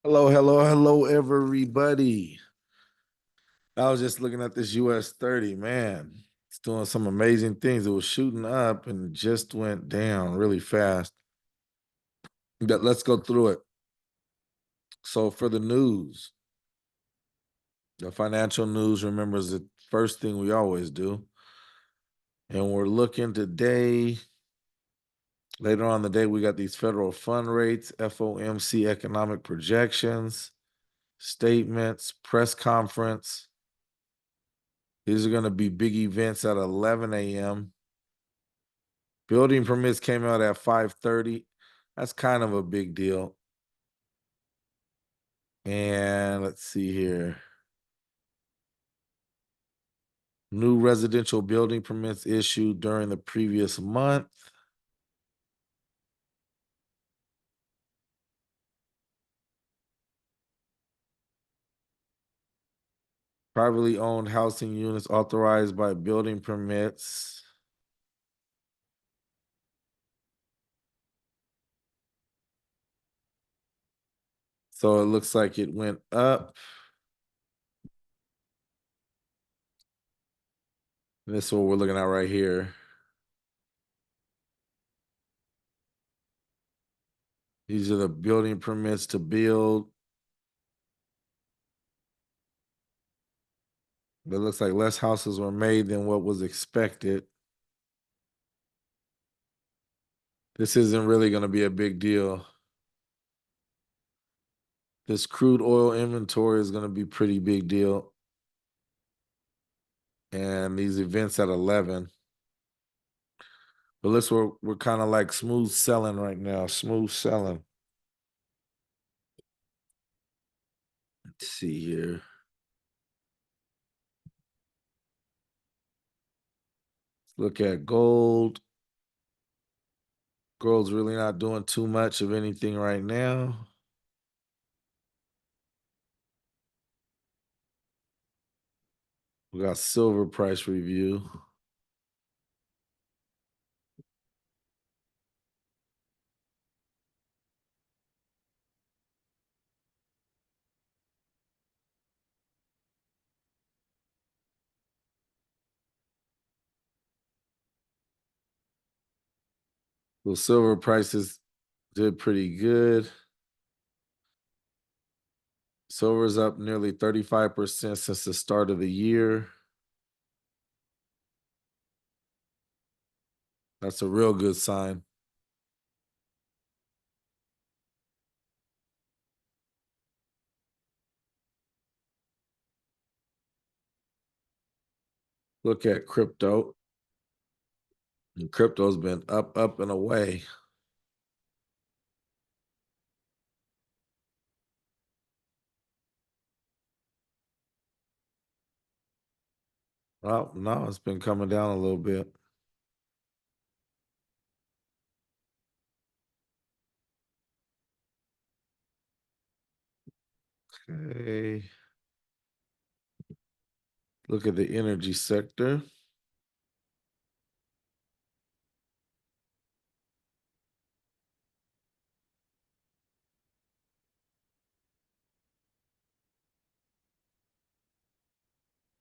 Hello, hello, hello, everybody. I was just looking at this US30, man. It's doing some amazing things. It was shooting up and just went down really fast. Let's go through it. So for the news, the financial news, remember, is the first thing we always do. And we're looking today, later on in the day, we got these federal fund rates, FOMC Economic Projections, statements, press conference. These are going to be big events at 11 a.m. Building permits came out at 5:30. That's kind of a big deal. And let's see here. New residential building permits issued during the previous month. Privately owned housing units authorized by building permits. So it looks like it went up. This is what we're looking at right here. These are the building permits to build. It looks like less houses were made than what was expected. This isn't really going to be a big deal. This crude oil inventory is going to be pretty big deal. And these events at 11. But we're kind of like smooth selling right now. Smooth selling. Let's see here. Look at gold. Gold's really not doing too much of anything right now. We got silver price review. So silver prices did pretty good. Silver's up nearly 35% since the start of the year. That's a real good sign. Look at crypto. And crypto's been up, up, and away. Well, no, it's been coming down a little bit. Okay. Look at the energy sector.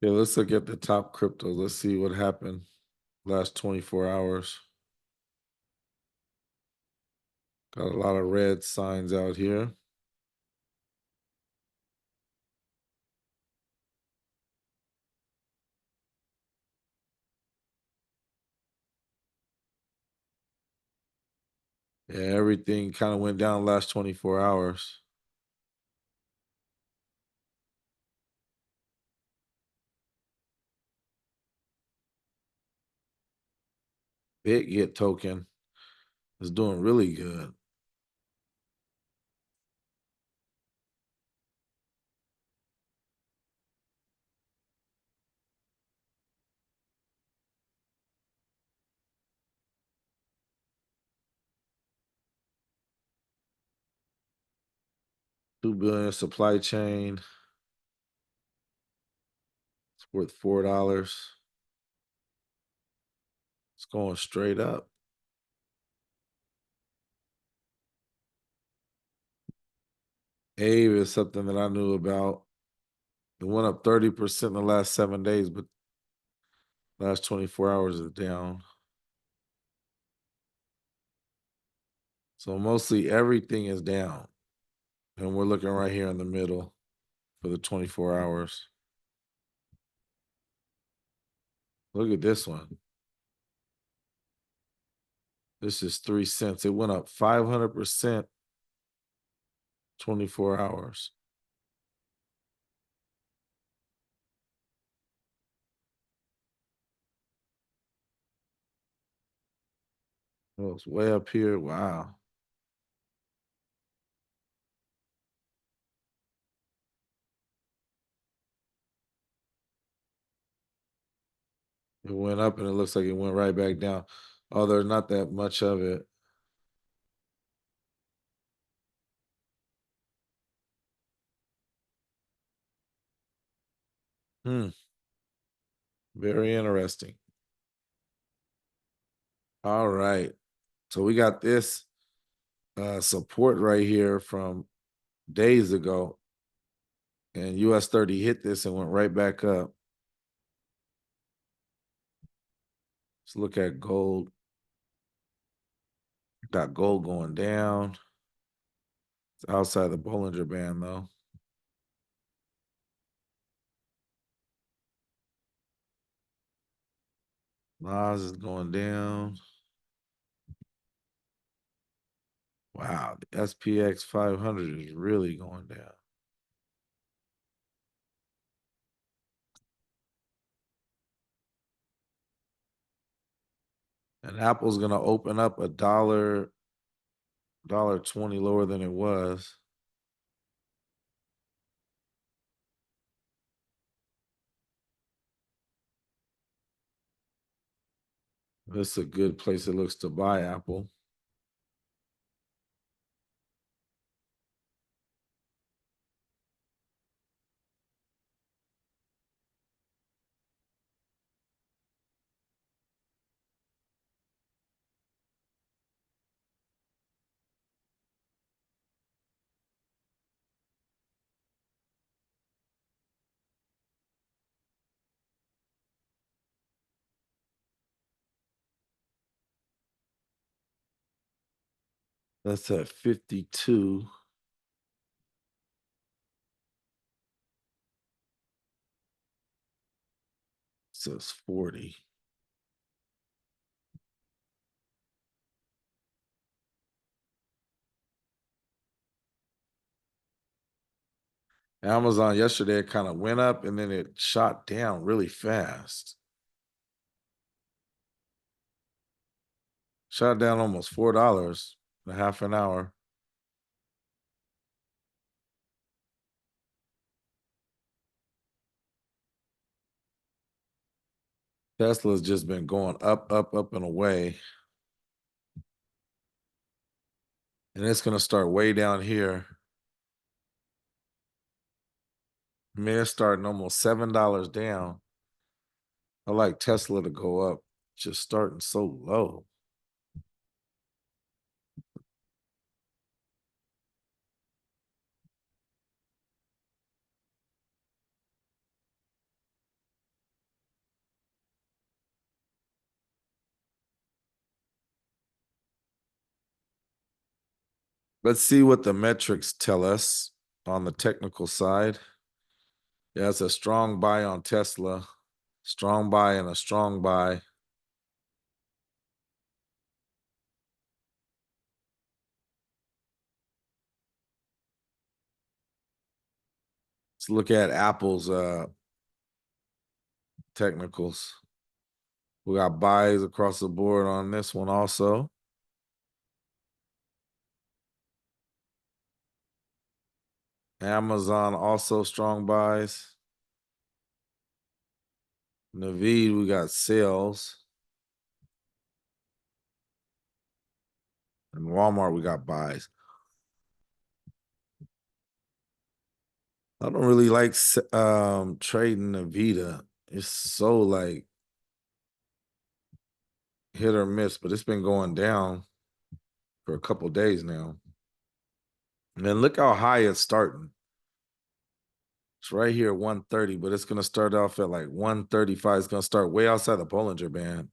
Yeah, let's look at the top crypto. Let's see what happened last 24 hours. Got a lot of red signs out here. Yeah, everything kind of went down last 24 hours. Big token is doing really good. $2 billion supply chain. It's worth $4. It's going straight up. AVE is something that I knew about. It went up 30% in the last 7 days, but last 24 hours is down. So mostly everything is down. And we're looking right here in the middle for the 24 hours. Look at this one. This is 3 cents. It went up 500% 24 hours. Oh, it's way up here. Wow. It went up and it looks like it went right back down. Oh, there's not that much of it. Hmm. Very interesting. All right. So we got this support right here from days ago. And US30 hit this and went right back up. Let's look at gold. Got gold going down. It's outside the Bollinger Band, though. Nas is going down. Wow, the SPX 500 is really going down. And Apple's gonna open up dollar 20 lower than it was. This is a good place it looks to buy Apple. That's at 52. Says 40. Amazon yesterday it kind of went up and then it shot down really fast. Shot down almost $4 in a half an hour. Tesla's just been going up, up, up and away. And it's going to start way down here. I mean, it's starting almost $7 down. I like Tesla to go up, just starting so low. Let's see what the metrics tell us on the technical side. Yeah, it's a strong buy on Tesla, strong buy and a strong buy. Let's look at Apple's technicals. We got buys across the board on this one also. Amazon also strong buys. Navid, we got sales. And Walmart, we got buys. I don't really like trading Nvidia. It's so like hit or miss, but it's been going down for a couple days now. And look how high it's starting. It's right here at 130, but it's going to start off at like 135. It's going to start way outside the Bollinger Band.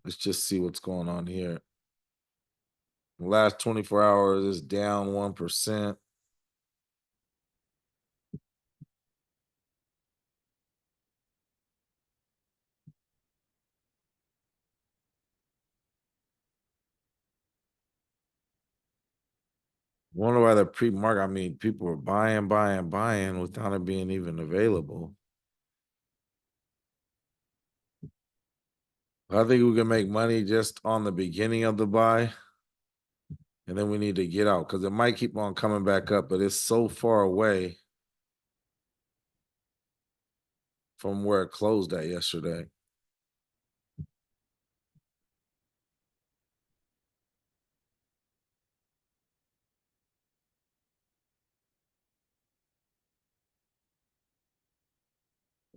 Let's just see what's going on here. The last 24 hours is down 1%. Wonder why the pre-market, I mean, people are buying without it being even available. I think we can make money just on the beginning of the buy. And then we need to get out because it might keep on coming back up, but it's so far away from where it closed at yesterday.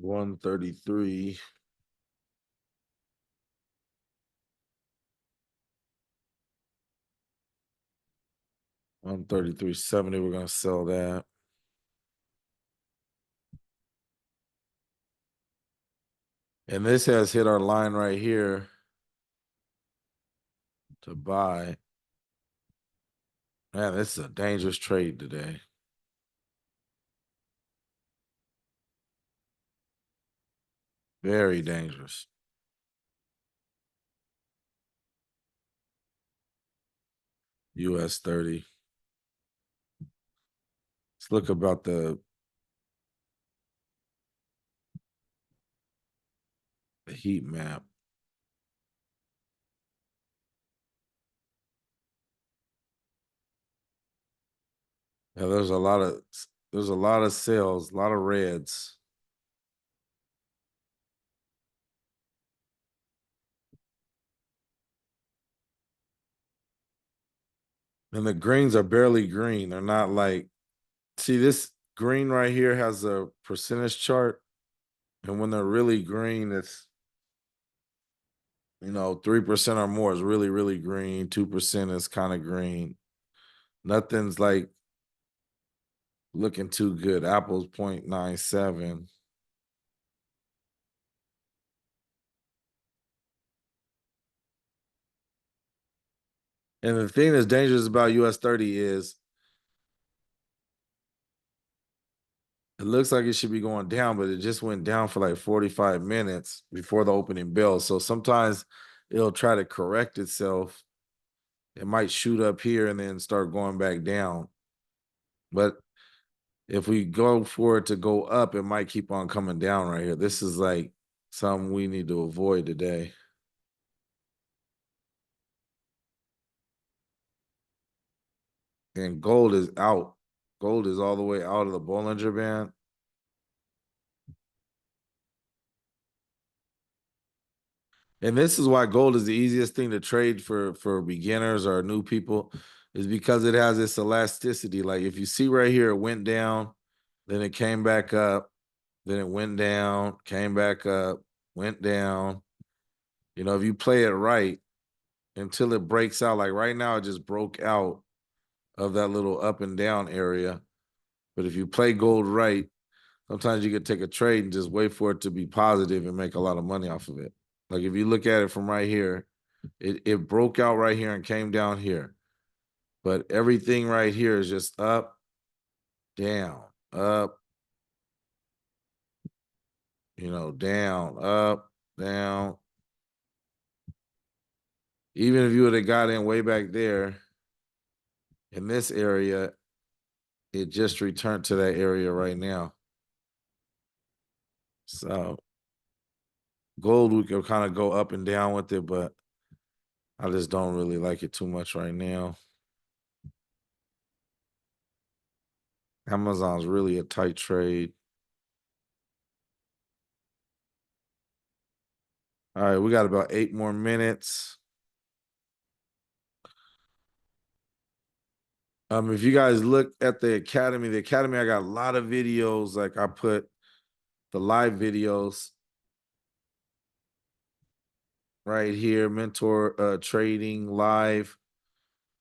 $133. 133.70. We're gonna sell that. And this has hit our line right here to buy. Man, this is a dangerous trade today. Very dangerous. US30. Let's look about the heat map. Yeah, there's a lot of sales, a lot of reds. And the greens are barely green. They're not like, see, this green right here has a percentage chart. And when they're really green, it's 3% or more is really, really green. 2% is kind of green. Nothing's like looking too good. Apple's 0.97. And the thing that's dangerous about US30 is it looks like it should be going down, but it just went down for like 45 minutes before the opening bell. So sometimes it'll try to correct itself. It might shoot up here and then start going back down. But if we go for it to go up, it might keep on coming down right here. This is like something we need to avoid today. And gold is out. Gold is all the way out of the Bollinger Band. And this is why gold is the easiest thing to trade for beginners or new people, is because it has this elasticity. Like if you see right here, it went down, then it came back up, then it went down, came back up, went down. If you play it right until it breaks out, like right now, it just broke out of that little up and down area. But if you play gold right, sometimes you could take a trade and just wait for it to be positive and make a lot of money off of it. Like if you look at it from right here, it broke out right here and came down here. But everything right here is just up, down, up, down, up, down. Even if you would have got in way back there in this area, it just returned to that area right now. So gold, we could kind of go up and down with it, but I just don't really like it too much right now. Amazon's really a tight trade. All right, we got about 8 more minutes. If you guys look at the Academy, I got a lot of videos. Like I put the live videos right here, mentor trading live.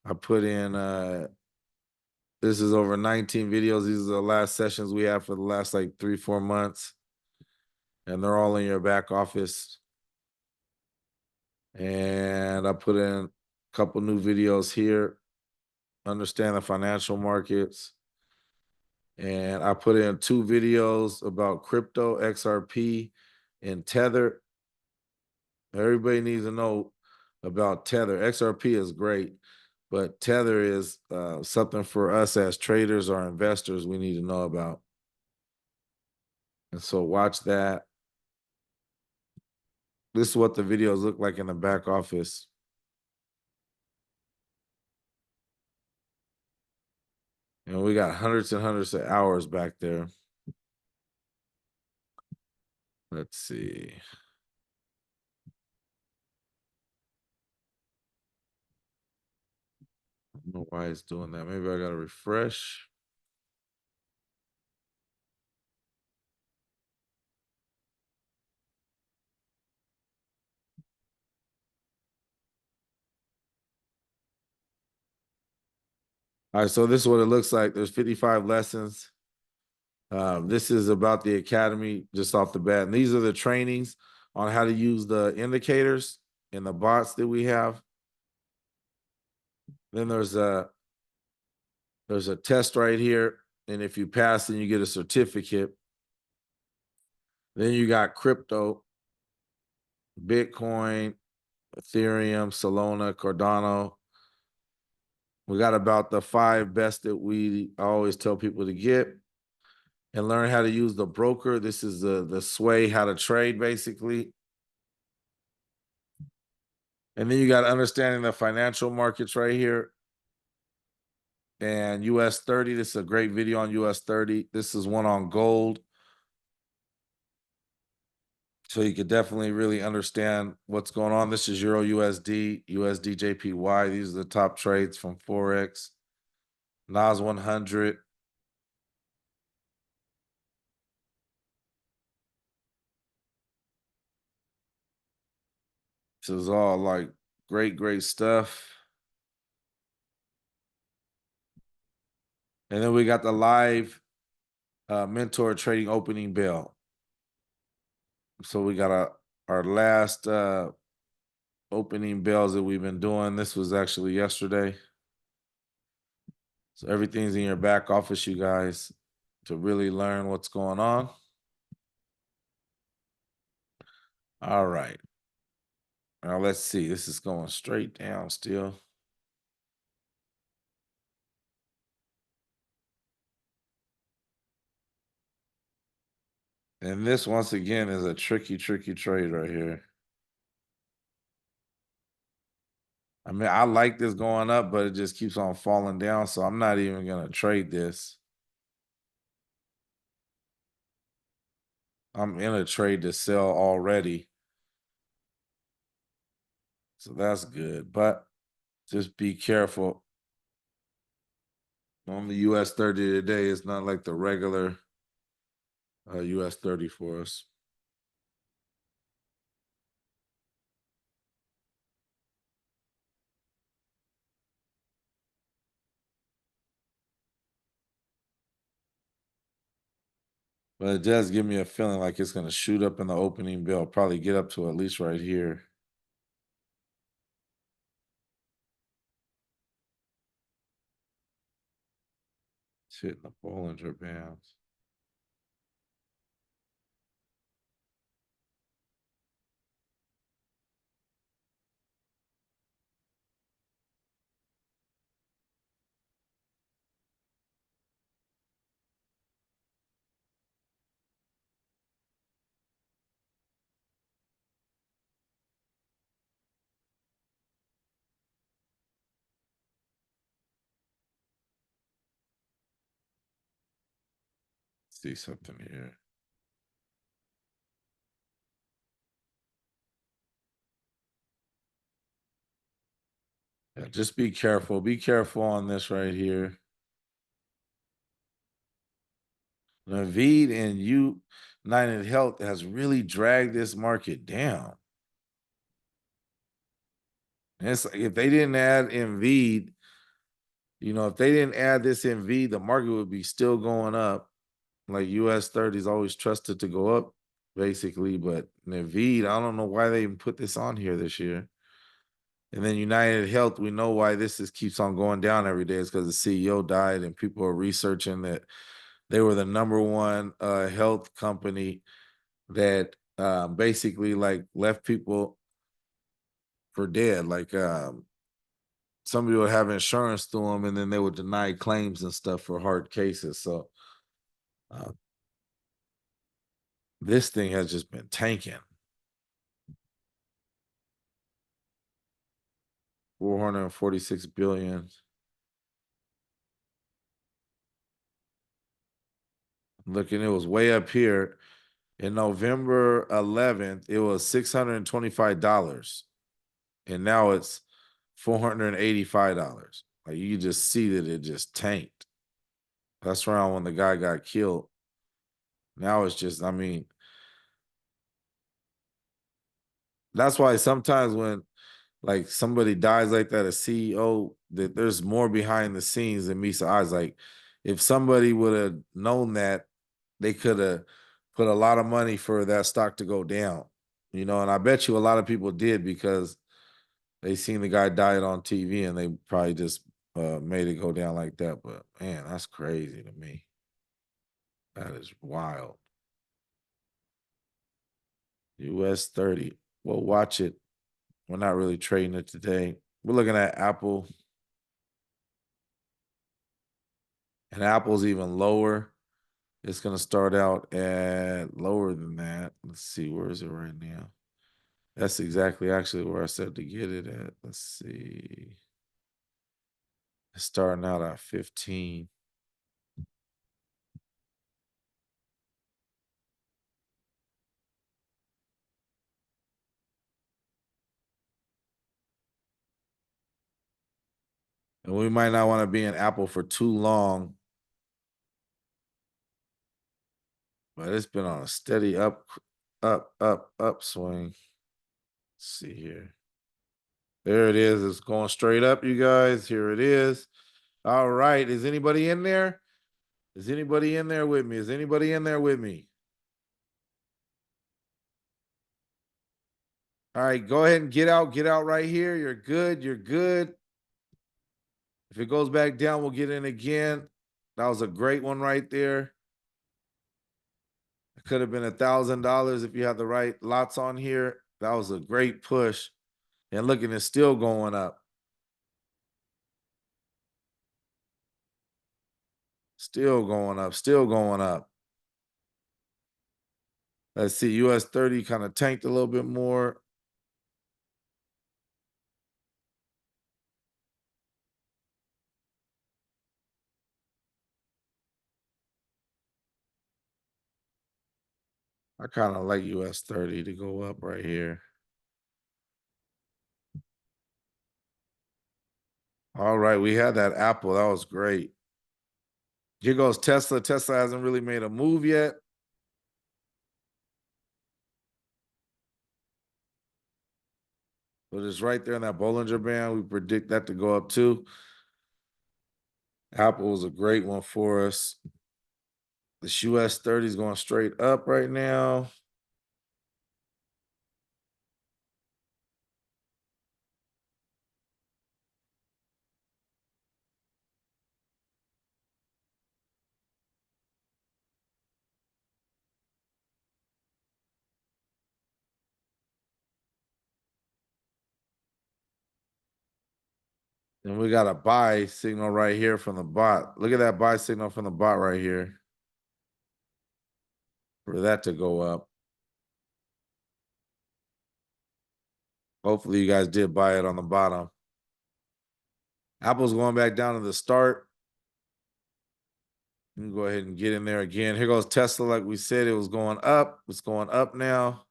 I put in this is over 19 videos. These are the last sessions we have for the last like 3-4 months, and they're all in your back office. And I put in a couple new videos here, understand the financial markets. And I put in 2 videos about crypto, XRP, and Tether. Everybody needs to know about Tether. XRP is great, but Tether is something for us as traders or investors we need to know about. And so watch that. This is what the videos look like in the back office. And we got hundreds and hundreds of hours back there. Let's see. I don't know why it's doing that. Maybe I got to refresh. All right, so this is what it looks like. There's 55 lessons. This is about the academy just off the bat. And these are the trainings on how to use the indicators and the bots that we have. Then there's a test right here. And if you pass, then you get a certificate. Then you got crypto, Bitcoin, Ethereum, Solana, Cardano. We got about the 5 best that we always tell people to get, and learn how to use the broker. This is the sway, how to trade, basically. And then you got understanding the financial markets right here. And US30, this is a great video on US30. This is one on gold. So you could definitely really understand what's going on. This is Euro USD, USD JPY. These are the top trades from Forex. NAS 100. This is all like great, great stuff. And then we got the live mentor trading opening bell. So we got our last opening bells that we've been doing. This was actually yesterday. So everything's in your back office, you guys, to really learn what's going on. All right. Now let's see. This is going straight down still. And this, once again, is a tricky, tricky trade right here. I mean, I like this going up, but it just keeps on falling down. So I'm not even going to trade this. I'm in a trade to sell already. So that's good. But just be careful. On the US30 today, it's not like the regular US30 for us. But it does give me a feeling like it's going to shoot up in the opening bell, probably get up to at least right here. It's hitting the Bollinger Bands. See something here. Yeah, just be careful. Be careful on this right here. Naveed and United Health has really dragged this market down. And it's like if they didn't add Nvidia, if they didn't add this Nvidia, the market would be still going up. Like US30 is always trusted to go up, basically. But Nvidia, I don't know why they even put this on here this year. And then United Health, we know why this keeps on going down every day. It's because the CEO died, and people are researching that they were the number one health company that basically like left people for dead. Like somebody would have insurance through them, and then they would deny claims and stuff for hard cases. So uh, this thing has just been tanking. 446 billion. Looking, it was way up here. In November 11th, it was $625. And now it's $485. Like you just see that it just tanked. That's around when the guy got killed. Now it's just, I mean, that's why sometimes when like somebody dies like that, a CEO, that there's more behind the scenes than meets the eyes. Like if somebody would have known that, they could have put a lot of money for that stock to go down, and I bet you a lot of people did because they seen the guy died on TV and they probably just made it go down like that. But man, that's crazy to me. That is wild. US30. We'll watch it. We're not really trading it today. We're looking at Apple, and Apple's even lower. It's going to start out at lower than that. Let's see, where is it right now? That's exactly actually where I said to get it at. Let's see. It's starting out at 15. And we might not want to be in Apple for too long, but it's been on a steady upswing. Let's see here. There it is. It's going straight up, you guys. Here it is. All right. Is anybody in there? Is anybody in there with me? Is anybody in there with me? All right, go ahead and get out. Get out right here. You're good. You're good. If it goes back down, we'll get in again. That was a great one right there. It could have been $1,000 if you had the right lots on here. That was a great push. And looking, it's still going up. Still going up. Still going up. Let's see. US30 kind of tanked a little bit more. I kind of like US30 to go up right here. All right. We had that Apple. That was great. Here goes Tesla. Tesla hasn't really made a move yet. But it's right there in that Bollinger Band. We predict that to go up too. Apple is a great one for us. This US30 is going straight up right now. And we got a buy signal right here from the bot. Look at that buy signal from the bot right here. For that to go up. Hopefully you guys did buy it on the bottom. Apple's going back down to the start. You can go ahead and get in there again. Here goes Tesla. Like we said, it was going up. It's going up now.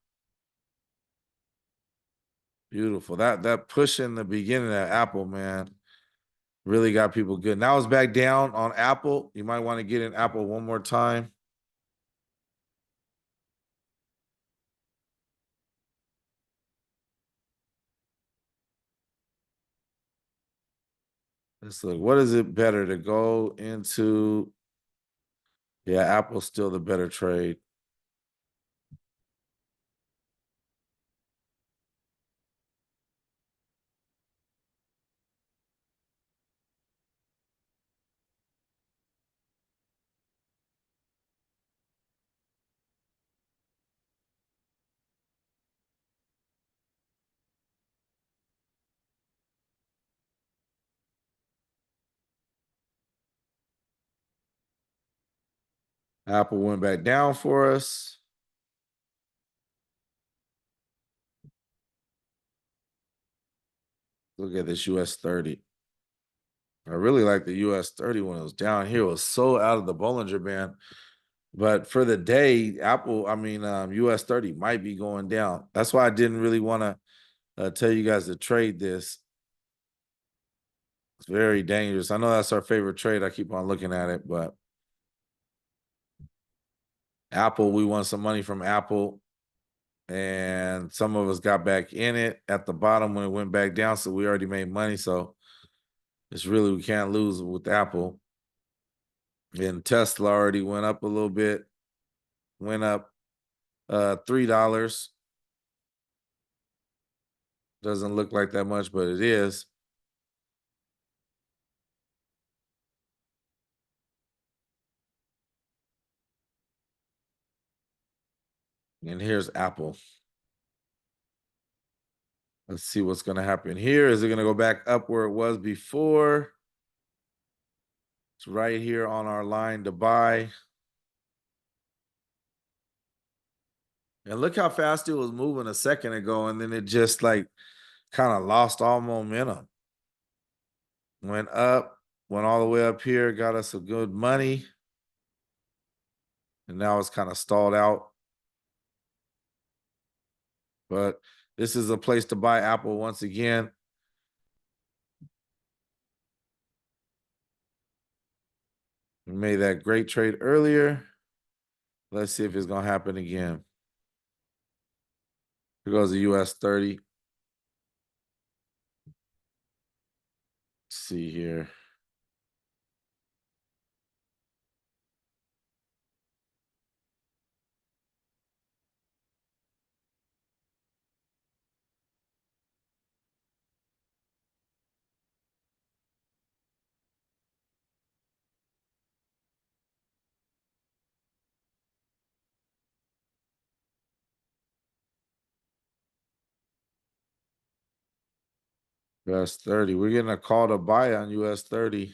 Beautiful. That push in the beginning of Apple, man, really got people good. Now it's back down on Apple. You might want to get in Apple one more time. Let's look. What is it better to go into? Yeah, Apple's still the better trade. Apple went back down for us. Look at this US30. I really like the US30 when it was down here. It was so out of the Bollinger Band. But for the day, US30 might be going down. That's why I didn't really want to tell you guys to trade this. It's very dangerous. I know that's our favorite trade. I keep on looking at it, but Apple, we won some money from Apple, and some of us got back in it at the bottom when it went back down. So we already made money. So it's really, we can't lose with Apple. And Tesla already went up a little bit, went up $3. Doesn't look like that much, but it is. And here's Apple. Let's see what's going to happen here. Is it going to go back up where it was before? It's right here on our line to buy. And look how fast it was moving a second ago. And then it just like kind of lost all momentum. Went up, went all the way up here, got us some good money. And now it's kind of stalled out. But this is a place to buy Apple once again. We made that great trade earlier. Let's see if it's going to happen again. Here goes the US30. Let's see here. US30. We're getting a call to buy on US30.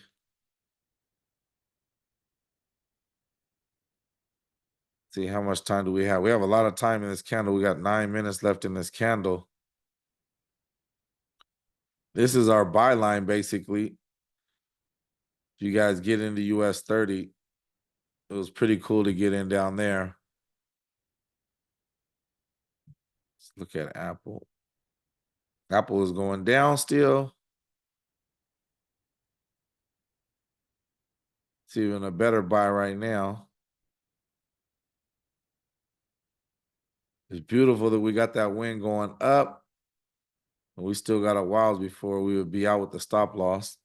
See how much time do we have? We have a lot of time in this candle. We got 9 minutes left in this candle. This is our buy line, basically. If you guys get into US30, it was pretty cool to get in down there. Let's look at Apple. Apple is going down still. It's even a better buy right now. It's beautiful that we got that win going up. And we still got a while before we would be out with the stop loss.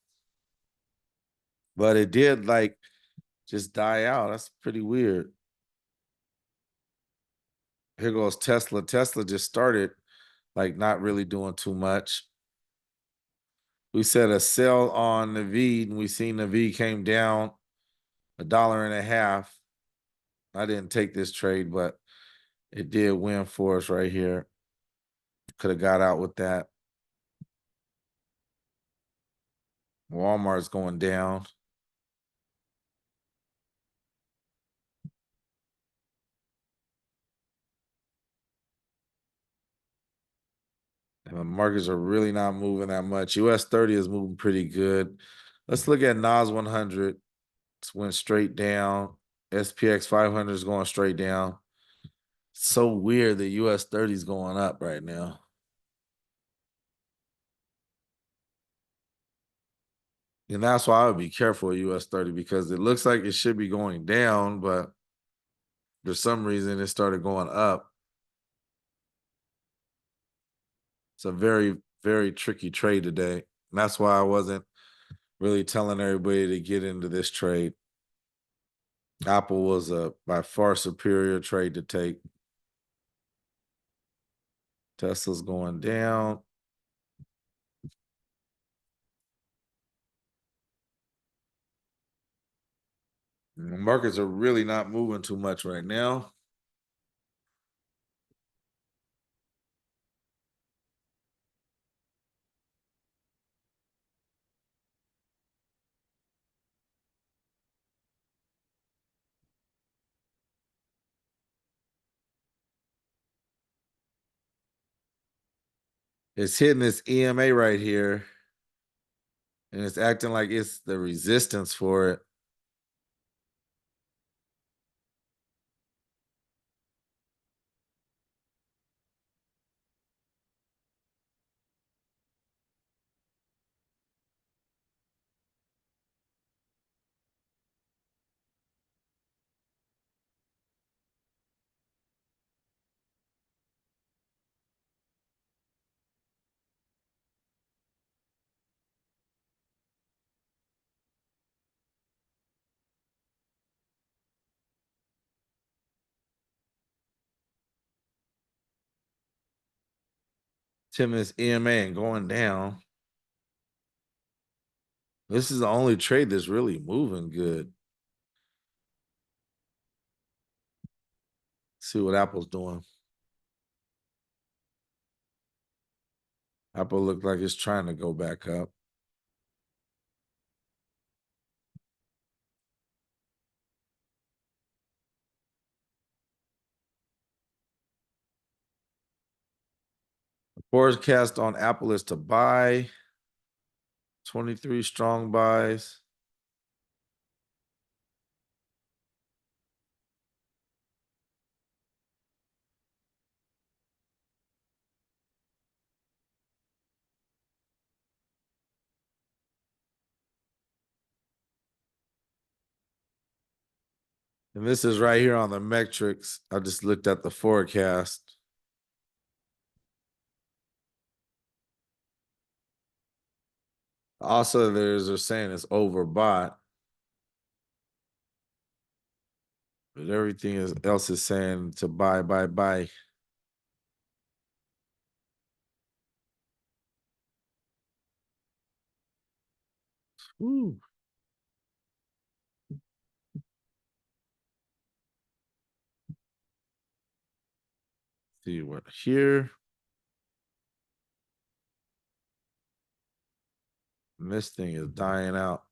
But it did like just die out. That's pretty weird. Here goes Tesla. Tesla just started like not really doing too much. We set a sell on the V, and we seen the V came down $1.50. I didn't take this trade, but it did win for us right here. Could have got out with that. Walmart's going down. And the markets are really not moving that much. US30 is moving pretty good. Let's look at NAS 100. It went straight down. SPX 500 is going straight down. So weird that US30 is going up right now. And that's why I would be careful with US30, because it looks like it should be going down, but for some reason it started going up. It's a very, very tricky trade today. And that's why I wasn't really telling everybody to get into this trade. Apple was a by far superior trade to take. Tesla's going down. The markets are really not moving too much right now. It's hitting this EMA right here, and it's acting like it's the resistance for it. Tim this EMA and going down. This is the only trade that's really moving good. See what Apple's doing. Apple looked like it's trying to go back up. The forecast on Apple is to buy 23 strong buys. And this is right here on the metrics. I just looked at the forecast. Also, they're saying it's overbought. But everything else is saying to buy, buy, buy. Ooh. See what here. And this thing is dying out.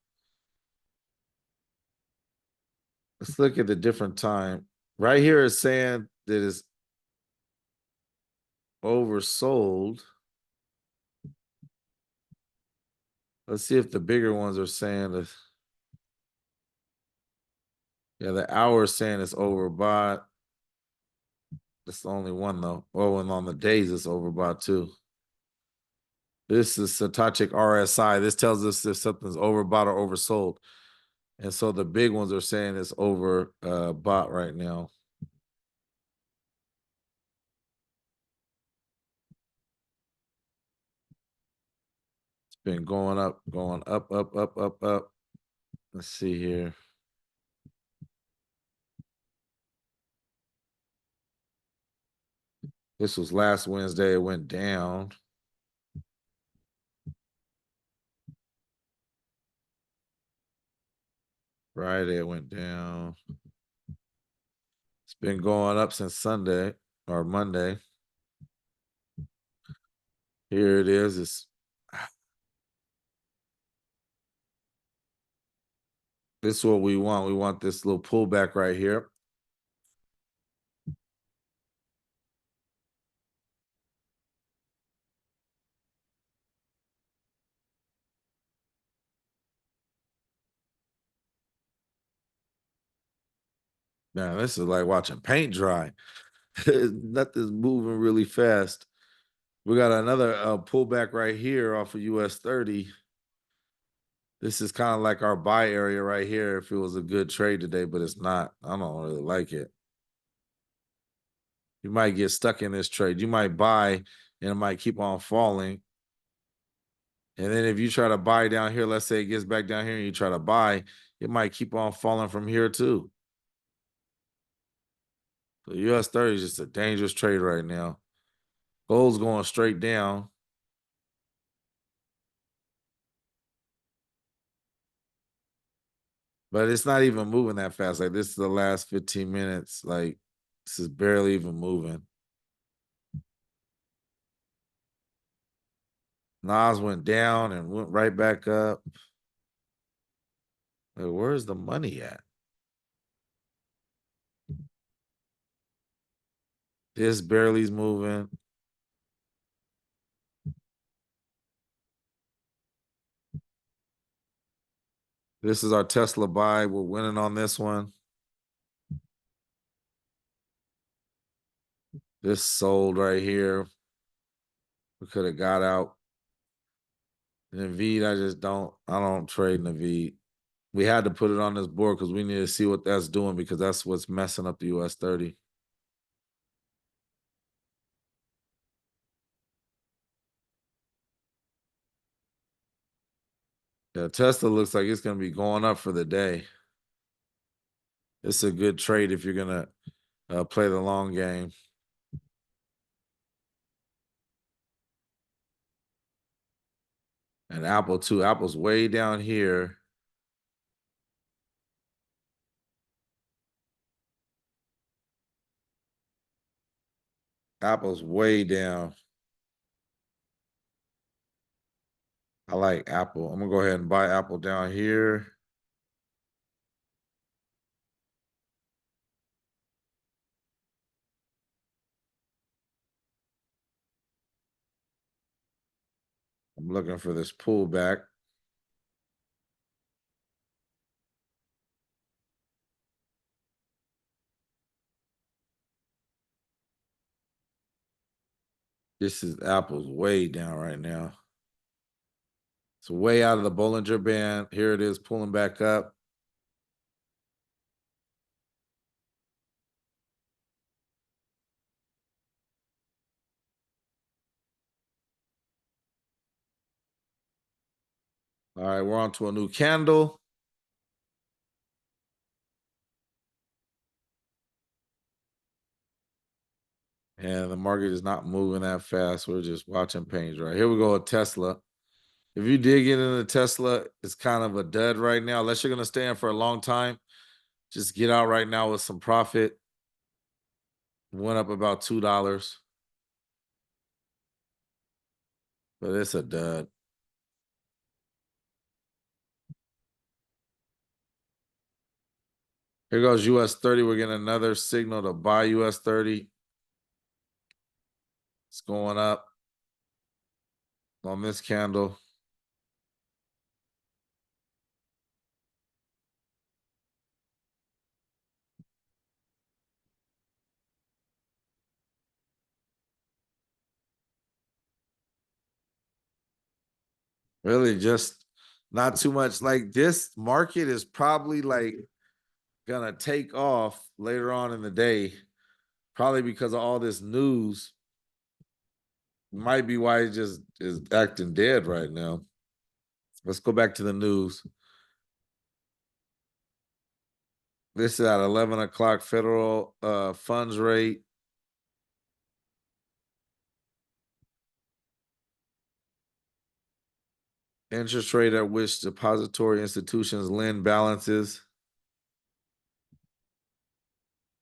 Let's look at the different time. Right here is saying that it's oversold. Let's see if the bigger ones are saying that. Yeah, the hour is saying it's overbought. That's the only one though. Oh, and on the days it's overbought too. This is Sautachik RSI. This tells us if something's overbought or oversold. And so the big ones are saying it's over bought right now. It's been going up, up, up, up, up, up. Let's see here. This was last Wednesday. It went down. Friday, it went down. It's been going up since Sunday or Monday. Here it is. This is what we want. We want this little pullback right here. Man, this is like watching paint dry. Nothing's moving really fast. We got another pullback right here off of US30. This is kind of like our buy area right here if it was a good trade today, but it's not. I don't really like it. You might get stuck in this trade. You might buy and it might keep on falling. And then if you try to buy down here, let's say it gets back down here and you try to buy, it might keep on falling from here too. The US30 is just a dangerous trade right now. Gold's going straight down. But it's not even moving that fast. Like this is the last 15 minutes. Like this is barely even moving. Nas went down and went right back up. Like, where's the money at? This barely's moving. This is our Tesla buy. We're winning on this one. This sold right here. We could have got out. Naveed, I don't trade Naveed. We had to put it on this board because we need to see what that's doing because that's what's messing up the US30. Yeah, Tesla looks like it's going to be going up for the day. It's a good trade if you're going to play the long game. And Apple too. Apple's way down here. Apple's way down. I like Apple. I'm going to go ahead and buy Apple down here. I'm looking for this pullback. This is Apple's way down right now. It's way out of the Bollinger Band. Here it is pulling back up. All right, we're on to a new candle. And the market is not moving that fast. We're just watching pains, right? Here we go with Tesla. If you did get into Tesla, it's kind of a dud right now. Unless you're going to stay in for a long time, just get out right now with some profit. Went up about $2. But it's a dud. Here goes US30. We're getting another signal to buy US30. It's going up on this candle. Really just not too much. Like this market is probably like gonna take off later on in the day, probably because of all this news. Might be why it just is acting dead right now. Let's go back to the news. This is at 11 o'clock federal funds rate. Interest rate at which depository institutions lend balances.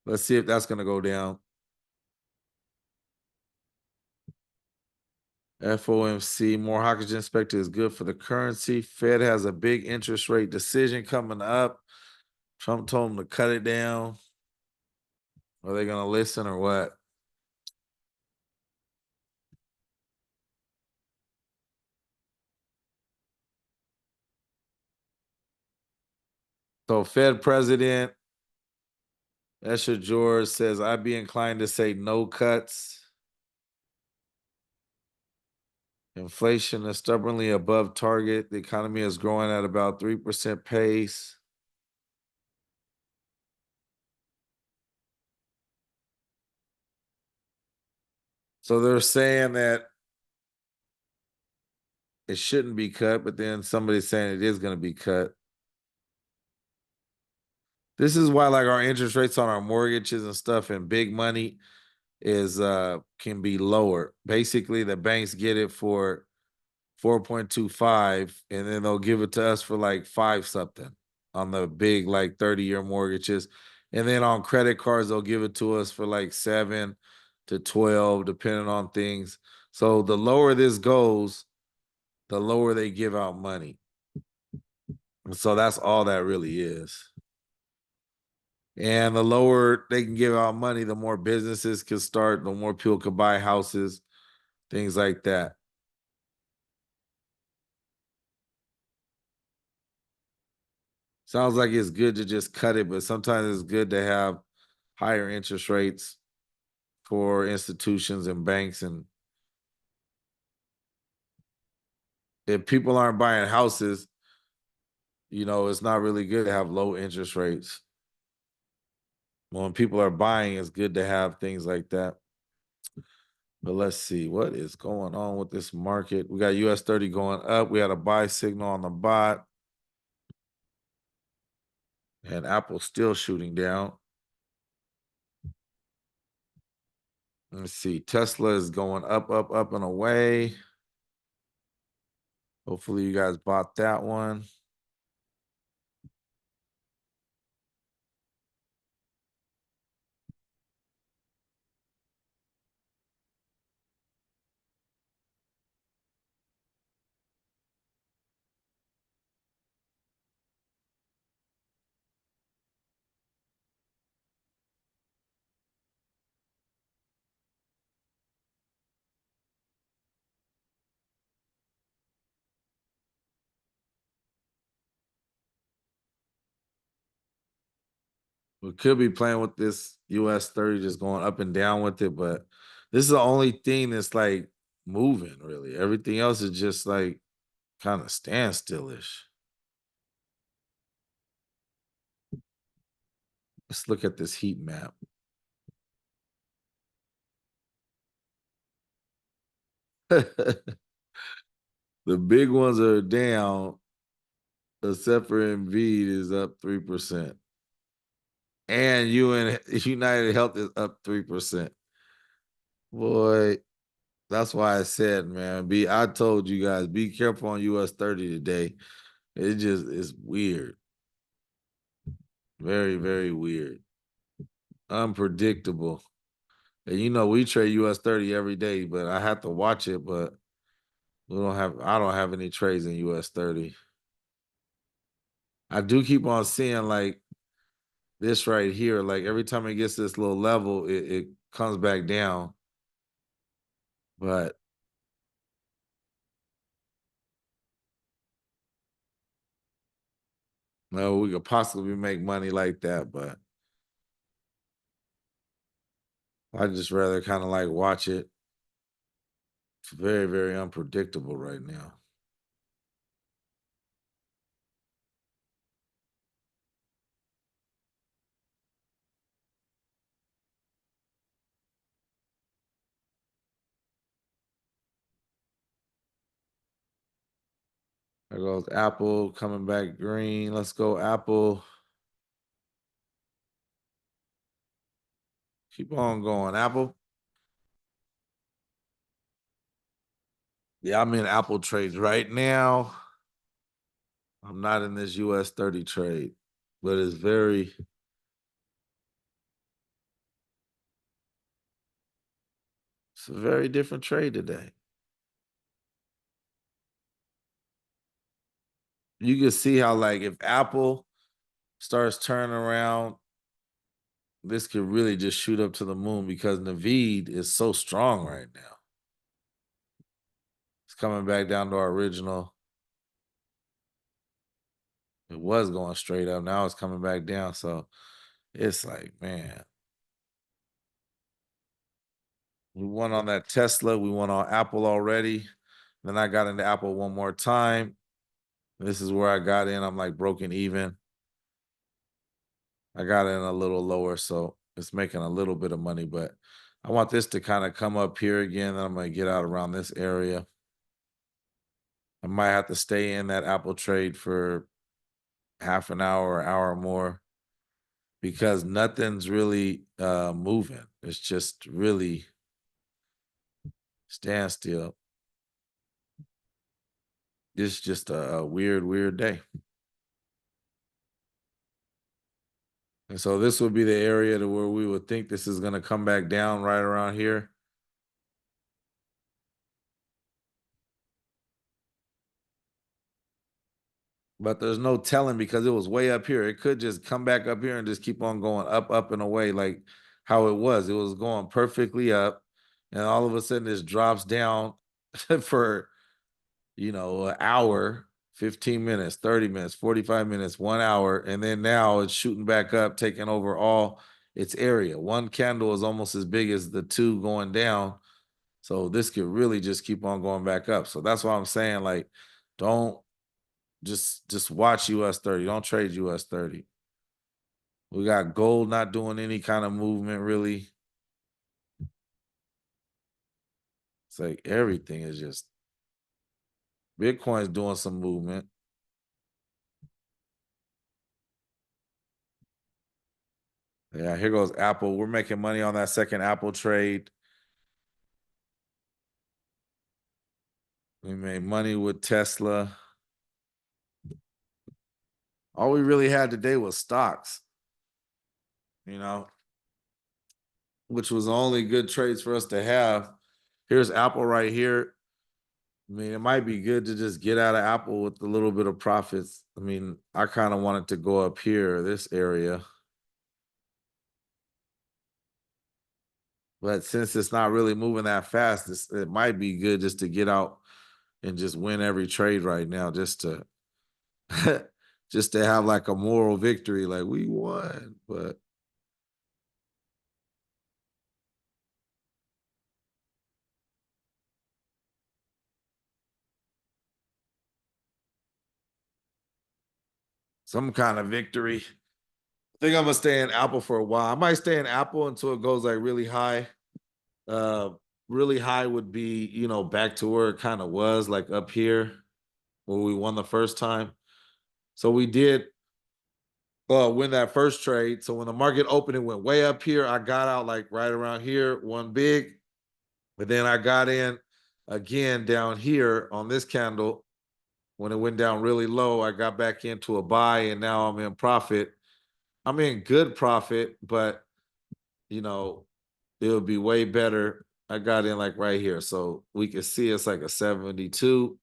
Let's see if that's going to go down. FOMC, more hawkish expected is good for the currency. Fed has a big interest rate decision coming up. Trump told them to cut it down. Are they going to listen or what? So Fed President Escher George says, I'd be inclined to say no cuts. Inflation is stubbornly above target. The economy is growing at about 3% pace. So they're saying that it shouldn't be cut, but then somebody's saying it is going to be cut. This is why like our interest rates on our mortgages and stuff and big money is can be lower. Basically, the banks get it for 4.25 and then they'll give it to us for like 5 something on the big like 30-year mortgages. And then on credit cards they'll give it to us for like 7 to 12 depending on things. So the lower this goes, the lower they give out money. And so that's all that really is. And the lower they can give out money, the more businesses can start, the more people could buy houses, things like that. Sounds like it's good to just cut it, but sometimes it's good to have higher interest rates for institutions and banks. And if people aren't buying houses, it's not really good to have low interest rates. When people are buying, it's good to have things like that. But let's see what is going on with this market. We got US30 going up. We had a buy signal on the bot. And Apple's still shooting down. Let's see. Tesla is going up, up, up and away. Hopefully you guys bought that one. We could be playing with this US30 just going up and down with it, but this is the only thing that's like moving really. Everything else is just like kind of standstillish. Let's look at this heat map. The big ones are down, except for Embiid is up 3%. And United Health is up 3%. Boy, that's why I said, man, I told you guys, be careful on US30 today. It just is weird. Very, very weird. Unpredictable. And we trade US30 every day, but I have to watch it, but I don't have any trades in US30. I do keep on seeing like this right here. Like every time it gets this little level, it comes back down. But no, we could possibly make money like that, but I just rather kind of like watch it. It's very, very unpredictable right now. There goes Apple coming back green. Let's go, Apple. Keep on going, Apple. Yeah, I'm in Apple trades right now. I'm not in this US30 trade, but it's a very different trade today. You can see how like if Apple starts turning around, this could really just shoot up to the moon because Naveed is so strong right now. It's coming back down to our original. It was going straight up. Now it's coming back down. So it's like, man. We won on that Tesla. We won on Apple already. Then I got into Apple one more time. This is where I got in. I'm like broken even. I got in a little lower, so it's making a little bit of money, but I want this to kind of come up here again. Then I'm going to get out around this area. might have to stay in that Apple trade for half an hour or hour more because nothing's really moving. It's just really standstill. It's just a weird, weird day. And so this would be the area to where we would think this is going to come back down right around here. But there's no telling because it was way up here. It could just come back up here and just keep on going up, up and away like how it was. It was going perfectly up. And all of a sudden this drops down for, an hour, 15 minutes, 30 minutes, 45 minutes, 1 hour. And then now it's shooting back up, taking over all its area. One candle is almost as big as the two going down. So this could really just keep on going back up. So that's why I'm saying, like, don't just watch US30. Don't trade US30. We got gold not doing any kind of movement really. It's like everything is just Bitcoin's doing some movement. Yeah, here goes Apple. We're making money on that second Apple trade. We made money with Tesla. All we really had today was stocks, which was the only good trades for us to have. Here's Apple right here. I mean, it might be good to just get out of Apple with a little bit of profits. I mean, I kind of wanted to go up here, this area. But since it's not really moving that fast, it might be good just to get out and just win every trade right now, just to just to have like a moral victory, like we won. But some kind of victory. I think I'm gonna stay in Apple for a while. I might stay in Apple until it goes like really high. Uh Really high would be, back to where it kind of was, like up here where we won the first time. So we did win that first trade. So when the market opened, it went way up here. I got out like right around here, one big, but then I got in again down here on this candle. When it went down really low, I got back into a buy and now I'm in profit. I'm in good profit, but it would be way better. I got in like right here. So we can see it's like a 72,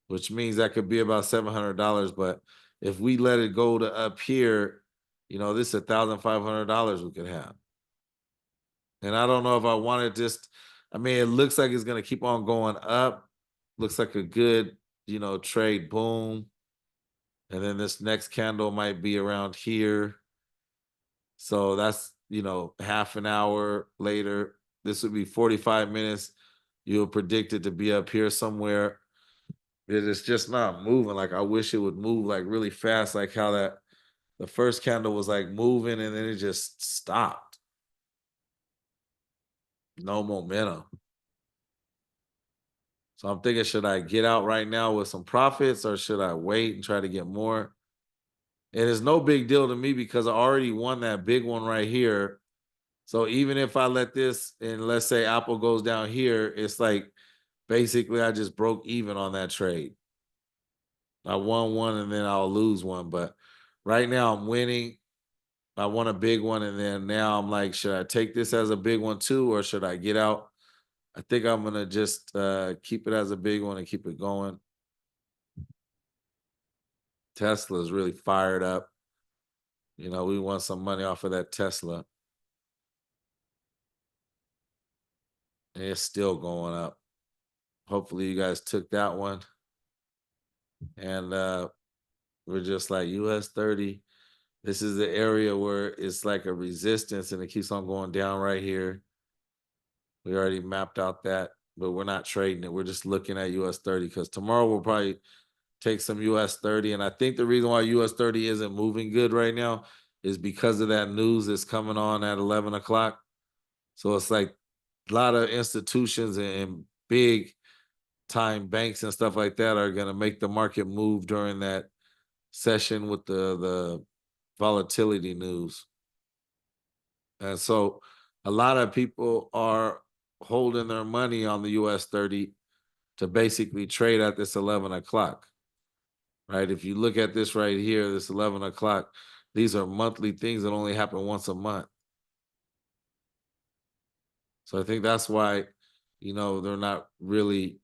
which means that could be about $700. But if we let it go to up here, this is $1,500 we could have. And I don't know if I want to just, I mean, it looks like it's going to keep on going up. Looks like a good, trade boom. And then this next candle might be around here. So that's, half an hour later. This would be 45 minutes. You'll predict it to be up here somewhere. It is just not moving. Like I wish it would move like really fast, like how the first candle was like moving and then it just stopped. No momentum. So I'm thinking, should I get out right now with some profits or should I wait and try to get more? And it's no big deal to me because I already won that big one right here. So even if I let this and let's say Apple goes down here, it's like basically I just broke even on that trade. I won one and then I'll lose one. But right now I'm winning. I won a big one. And then now I'm like, should I take this as a big one too, or should I get out? I think I'm going to just keep it as a big one and keep it going. Tesla is really fired up. We want some money off of that Tesla. And it's still going up. Hopefully you guys took that one. And we're just like US30. This is the area where it's like a resistance and it keeps on going down right here. We already mapped out that, but we're not trading it. We're just looking at US30 because tomorrow we'll probably take some US30. And I think the reason why US30 isn't moving good right now is because of that news that's coming on at 11 o'clock. So it's like a lot of institutions and big time banks and stuff like that are going to make the market move during that session with the volatility news. And so a lot of people are holding their money on the US30 to basically trade at this 11 o'clock, right? If you look at this right here, this 11 o'clock, these are monthly things that only happen once a month. So I think that's why, they're not really,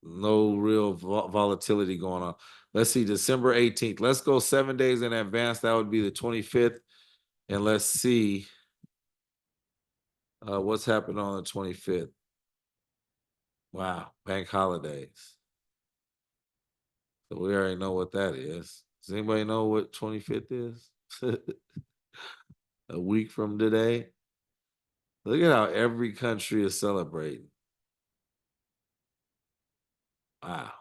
no real volatility going on. Let's see, December 18th. Let's go 7 days in advance. That would be the 25th. And let's see what's happened on the 25th. Wow, bank holidays. So we already know what that is. Does anybody know what 25th is? A week from today. Look at how every country is celebrating. Wow.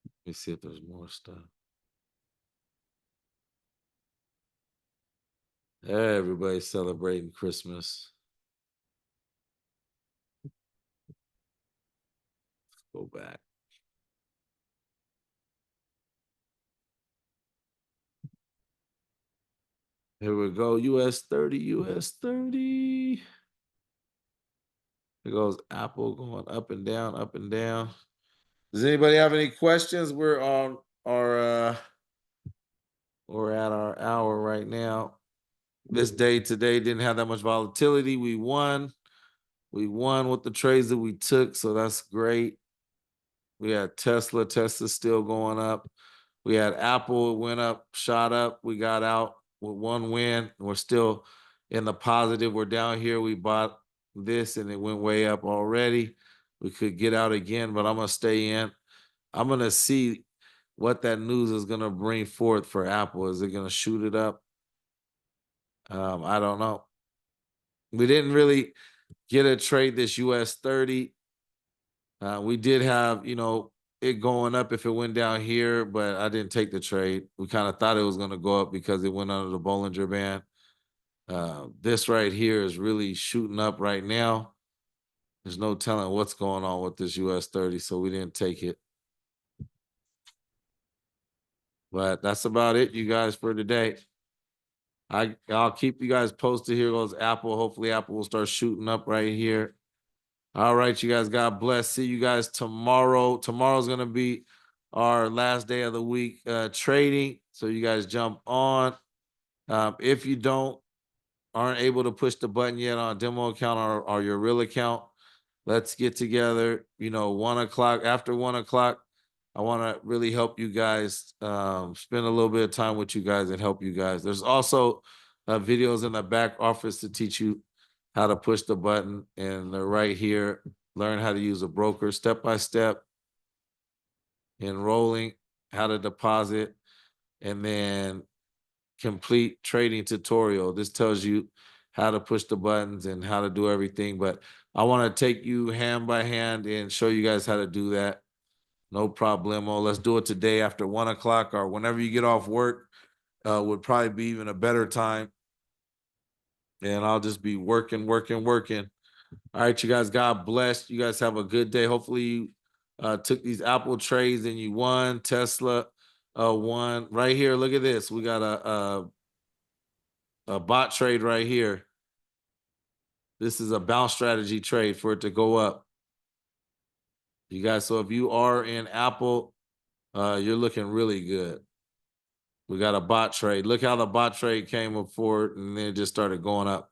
Let me see if there's more stuff. Everybody's celebrating Christmas. Let's go back. Here we go. US30, US30. Here goes Apple going up and down, up and down. Does anybody have any questions? We're on our we're at our hour right now. This day today didn't have that much volatility. We won. We won with the trades that we took, so that's great. We had Tesla. Tesla's still going up. We had Apple. It went up, shot up. We got out with one win. We're still in the positive. We're down here. We bought this and it went way up already. We could get out again, but I'm going to stay in. I'm going to see what that news is going to bring forth for Apple. Is it going to shoot it up? I don't know. We didn't really get a trade this US30. We did have, it going up if it went down here, but I didn't take the trade. We kind of thought it was going to go up because it went under the Bollinger Band. This right here is really shooting up right now. There's no telling what's going on with this US30, so we didn't take it. But that's about it, you guys, for today. I'll keep you guys posted. Here goes Apple. Hopefully Apple will start shooting up right here. All right, you guys, God bless. See you guys tomorrow. Tomorrow's going to be our last day of the week trading. So you guys jump on. If you aren't able to push the button yet on a demo account or your real account, let's get together, 1 o'clock. After 1 o'clock, I want to really help you guys, spend a little bit of time with you guys and help you guys. There's also videos in the back office to teach you how to push the button, and they're right here. Learn how to use a broker step-by-step, enrolling, how to deposit, and then complete trading tutorial. This tells you how to push the buttons and how to do everything, but I want to take you hand by hand and show you guys how to do that. No problemo. Let's do it today after 1 o'clock or whenever you get off work. Would probably be even a better time. And I'll just be working. All right, you guys, God bless. You guys have a good day. Hopefully you took these Apple trades and you won. Tesla won. Right here, look at this. We got a bot trade right here. This is a bounce strategy trade for it to go up. You guys, so if you are in Apple, you're looking really good. We got a bot trade. Look how the bot trade came up forward and then it just started going up.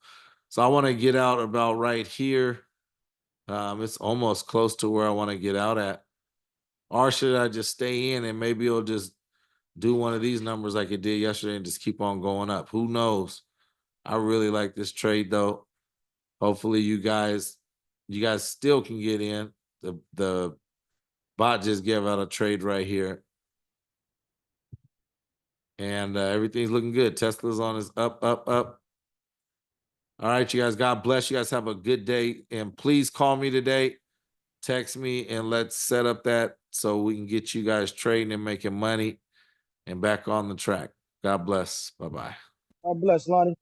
So I want to get out about right here. It's almost close to where I want to get out at. Or should I just stay in and maybe it'll just do one of these numbers like it did yesterday and just keep on going up? Who knows? I really like this trade though. Hopefully you guys still can get in. The bot just gave out a trade right here. And everything's looking good. Tesla's on his up. All right, you guys, God bless. You guys have a good day. And please call me today. Text me and let's set up that so we can get you guys trading and making money and back on the track. God bless. Bye-bye. God bless, Lonnie.